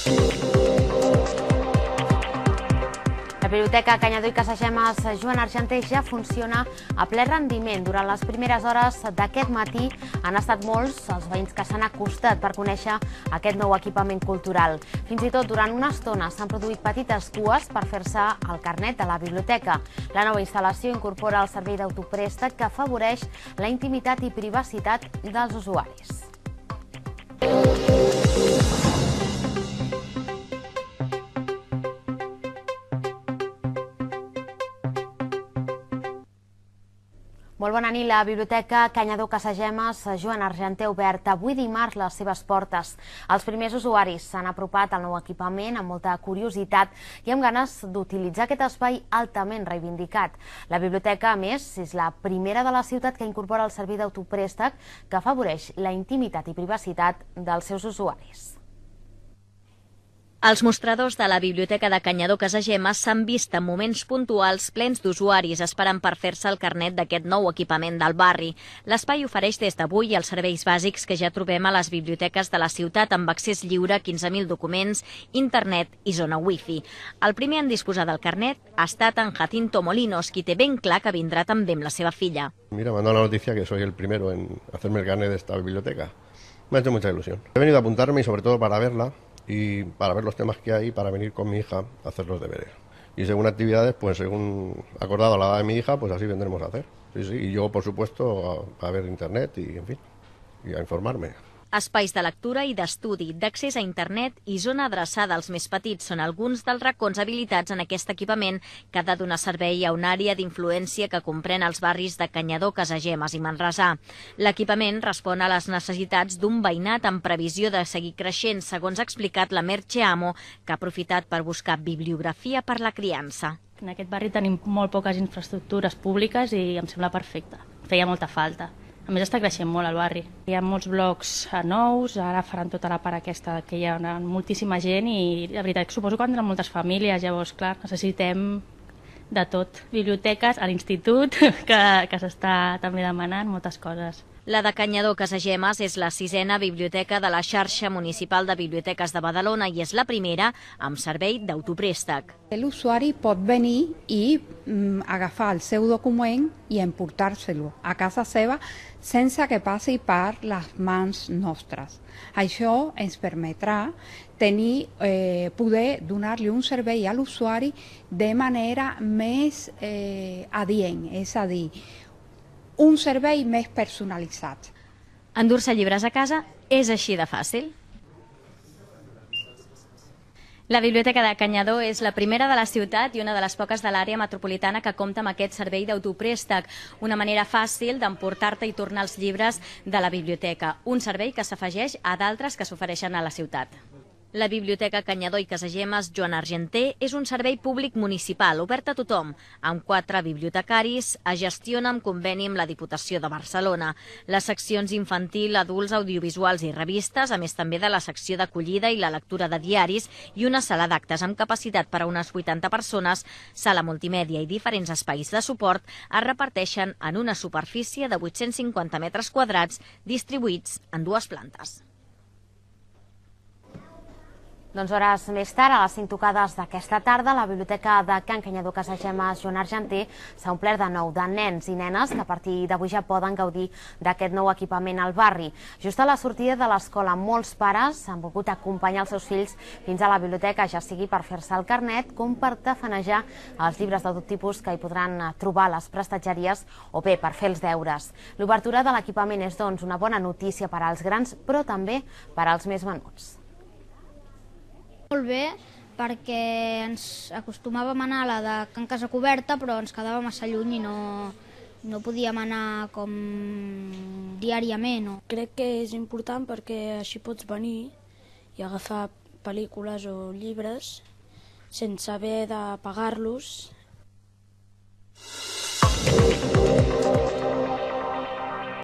La Biblioteca Canyadó i Casagemes Joan Argenter ja funciona a ple rendiment. Durant les primeres hores d'aquest matí han estat molts els veïns que s'han acostat per conèixer aquest nou equipament cultural. Fins i tot durant una estona s'han produït petites cues per fer-se el carnet de la biblioteca. La nova instal·lació incorpora el servei d'autoprèstec que afavoreix la intimitat i privacitat dels usuaris. Molt bona nit. La Biblioteca Canyadó Casagemes Joan Argenter ha obert avui dimarts les seves portes. Els primers usuaris s'han apropat al nou equipament amb molta curiositat i amb ganes d'utilitzar aquest espai altament reivindicat. La biblioteca, a més, és la primera de la ciutat que incorpora el servei d'autoprèstec que afavoreix la intimitat i privacitat dels seus usuaris. Els mostradors de la Biblioteca de Canyadó Casagemes s'han vist en moments puntuals plens d'usuaris esperant per fer-se el carnet d'aquest nou equipament del barri. L'espai ofereix des d'avui els serveis bàsics que ja trobem a les biblioteques de la ciutat amb accés lliure, 15.000 documents, internet i zona wifi. El primer en disposar del carnet ha estat en Jacinto Molinos, qui té ben clar que vindrà també amb la seva filla. Mira, me han dado la noticia que soy el primero en hacerme el carnet de esta biblioteca. Me ha hecho mucha ilusión. He venido a apuntarme y sobre todo para verla y para ver los temas que hay, para venir con mi hija a hacer los deberes. Y según actividades, pues según acordado a la edad de mi hija, pues así vendremos a hacer. Sí, sí, y yo, por supuesto, a ver internet y, en fin, y a informarme. Espais de lectura i d'estudi, d'accés a internet i zona adreçada als més petits són alguns dels racons habilitats en aquest equipament que ha de donar servei a una àrea d'influència que comprèn els barris de Canyadó, Casagemes i Manresà. L'equipament respon a les necessitats d'un veïnat en previsió de seguir creixent, segons ha explicat la Merche Amo, que ha aprofitat per buscar bibliografia per la criança. En aquest barri tenim molt poques infraestructures públiques i em sembla perfecte. Feia molta falta. A més, està creixent molt el barri. Hi ha molts blocs nous, ara faran tota la part aquesta, que hi ha moltíssima gent i, la veritat, suposo que vendran moltes famílies. Llavors, clar, necessitem de tot. Biblioteques, a l'institut, que s'està també demanant moltes coses. La de Canyadó Casagemes és la 6a biblioteca de la xarxa municipal de biblioteques de Badalona i és la primera amb servei d'autoprèstec. L'usuari pot venir i agafar el seu document i emportar-se-lo a casa seva sense que passi per les mans nostres. Això ens permetrà poder donar-li un servei a l'usuari de manera més adient, és a dir, un servei més personalitzat. Endur-se llibres a casa és així de fàcil. La Biblioteca de Canyadó és la primera de la ciutat i una de les poques de l'àrea metropolitana que compta amb aquest servei d'autoprèstec, una manera fàcil d'emportar-te i tornar els llibres de la biblioteca, un servei que s'afegeix a d'altres que s'ofereixen a la ciutat. La Biblioteca Canyadó i Casagemes Joan Argenter és un servei públic municipal obert a tothom. Amb 4 bibliotecaris es gestiona en conveni amb la Diputació de Barcelona. Les seccions infantil, adults, audiovisuals i revistes, a més també de la secció d'acollida i la lectura de diaris i una sala d'actes amb capacitat per a unes 80 persones, sala multimèdia i diferents espais de suport es reparteixen en una superfície de 850 metres quadrats distribuïts en 2 plantes. Doncs hores més tard, a les 5 tocades d'aquesta tarda, la Biblioteca de Can Canyadó Casagemes Joan Argenter s'ha omplert de nou de nens i nenes que a partir d'avui ja poden gaudir d'aquest nou equipament al barri. Just a la sortida de l'escola, molts pares han volgut acompanyar els seus fills fins a la biblioteca, ja sigui per fer-se el carnet com per tafanejar els llibres de tot tipus que hi podran trobar a les prestatgeries o bé per fer els deures. L'obertura de l'equipament és, doncs, una bona notícia per als grans, però també per als més menuts. Molt bé, perquè ens acostumàvem a anar a la de Can Casa Coberta, però ens quedava massa lluny i no podíem anar com diàriament. Crec que és important perquè així pots venir i agafar pel·lícules o llibres sense haver de pagar-los.